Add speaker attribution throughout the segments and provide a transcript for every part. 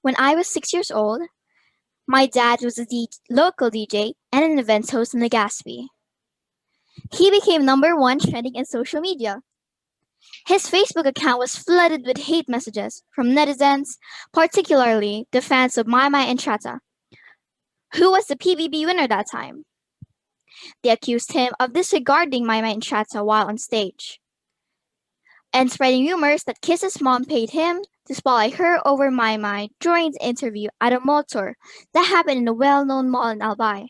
Speaker 1: When I was 6 years old, my dad was a local DJ and an events host in Legazpi. He became number one trending in social media. His Facebook account was flooded with hate messages from netizens, particularly the fans of Mama and Chata, who was the PBB winner that time. They accused him of disregarding Mama and Chata while on stage, and spreading rumors that Kiss's mom paid him to spotlight her over Mama during the interview at a mall tour that happened in a well-known mall in Albay.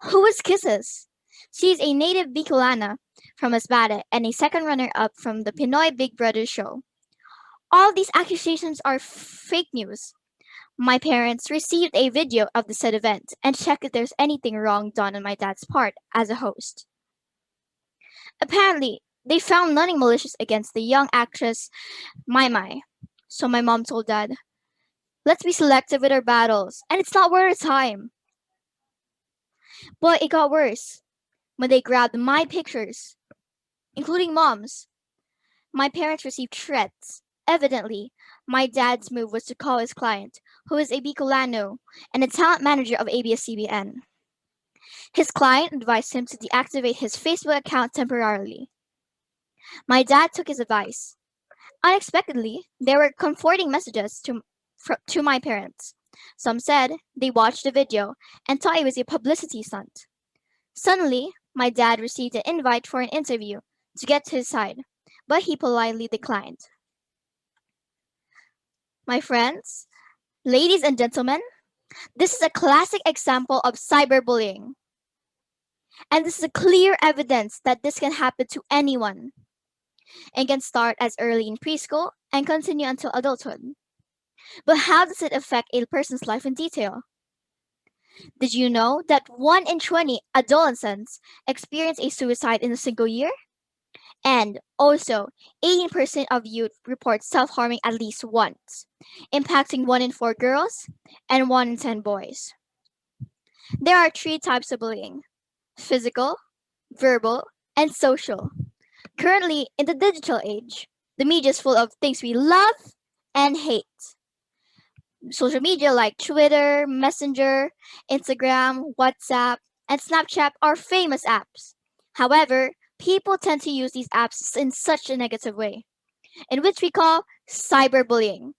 Speaker 1: Who was Kisses? She's a native Bicolana from Masbate and a second runner-up from the Pinoy Big Brother show. All these accusations are fake news. My parents received a video of the said event and checked if there's anything wrong done on my dad's part as a host. Apparently, they found nothing malicious against the young actress Mai Mai. So my mom told dad, let's be selective with our battles, and it's not worth our time. But it got worse when they grabbed my pictures, including mom's. My parents received threats. Evidently, my dad's move was to call his client, who is a Bicolano and a talent manager of ABS-CBN. His client advised him to deactivate his Facebook account temporarily. My dad took his advice. Unexpectedly, there were comforting messages to my parents. Some said they watched the video and thought it was a publicity stunt. Suddenly, my dad received an invite for an interview to get to his side, but he politely declined. My friends, ladies and gentlemen, this is a classic example of cyberbullying. And this is a clear evidence that this can happen to anyone and can start as early in preschool and continue until adulthood. But how does it affect a person's life in detail? Did you know that 1 in 20 adolescents experience a suicide in a single year? And also, 18% of youth report self-harming at least once, impacting 1 in 4 girls and 1 in 10 boys. There are 3 types of bullying: physical, verbal, and social. Currently, in the digital age, the media is full of things we love and hate. Social media like Twitter, Messenger, Instagram, WhatsApp, and Snapchat are famous apps. However, people tend to use these apps in such a negative way, in which we call cyberbullying.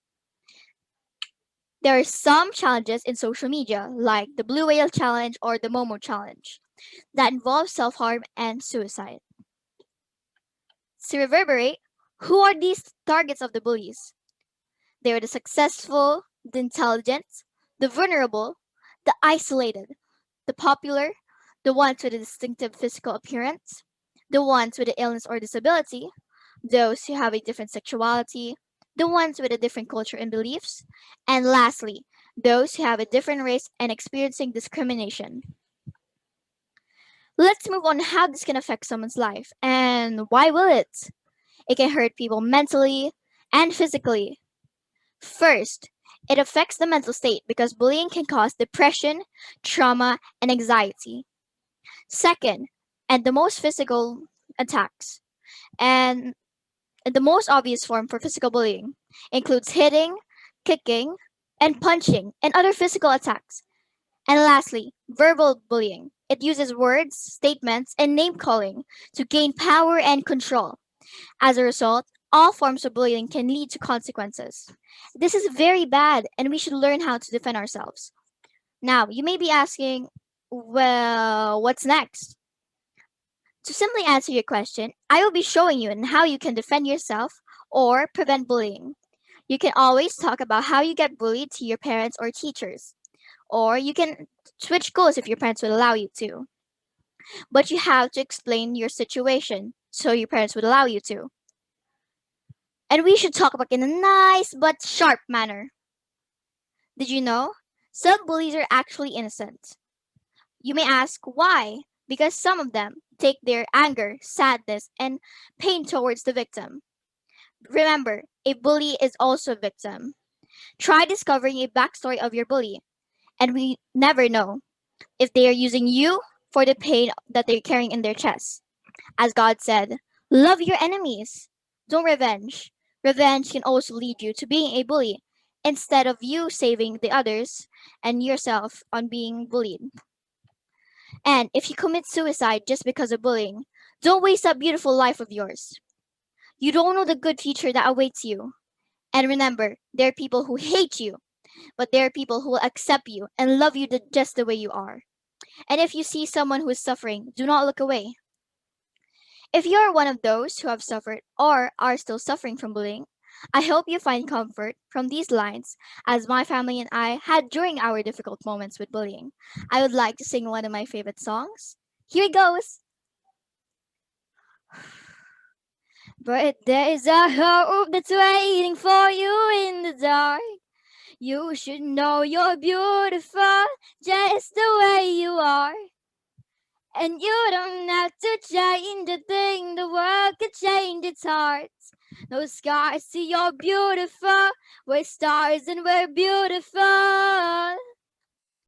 Speaker 1: There are some challenges in social media, like the Blue Whale Challenge or the Momo Challenge, that involve self-harm and suicide. To reverberate, who are these targets of the bullies? They are the successful, the intelligent, the vulnerable, the isolated, the popular, the ones with a distinctive physical appearance, the ones with an illness or disability, those who have a different sexuality, the ones with a different culture and beliefs, and lastly, those who have a different race and experiencing discrimination. Let's move on how this can affect someone's life and why will it? It can hurt people mentally and physically. First, it affects the mental state because bullying can cause depression, trauma, and anxiety. Second, and the most physical attacks, and the most obvious form for physical bullying includes hitting, kicking, and punching, and other physical attacks. And lastly, verbal bullying. It uses words, statements, and name calling to gain power and control. As a result, all forms of bullying can lead to consequences. This is very bad, and we should learn how to defend ourselves. Now, you may be asking, well, what's next? To simply answer your question, I will be showing you how you can defend yourself or prevent bullying. You can always talk about how you get bullied to your parents or teachers, or you can switch schools if your parents would allow you to. But you have to explain your situation so your parents would allow you to. And we should talk about in a nice but sharp manner. Did you know? Some bullies are actually innocent. You may ask why? Because some of them take their anger, sadness, and pain towards the victim. Remember, a bully is also a victim. Try discovering a backstory of your bully, and we never know if they are using you for the pain that they're carrying in their chest. As God said, love your enemies. Don't revenge. Revenge can also lead you to being a bully, instead of you saving the others and yourself on being bullied. And if you commit suicide just because of bullying, don't waste that beautiful life of yours. You don't know the good future that awaits you. And remember, there are people who hate you, but there are people who will accept you and love you just the way you are. And if you see someone who is suffering, do not look away. If you are one of those who have suffered or are still suffering from bullying, I hope you find comfort from these lines as my family and I had during our difficult moments with bullying. I would like to sing one of my favorite songs. Here it goes. But there is a hope that's waiting for you in the dark. You should know you're beautiful just the way you are. And you don't have to change a thing, the world could change its heart. No scars, see you're beautiful. We're stars and we're beautiful.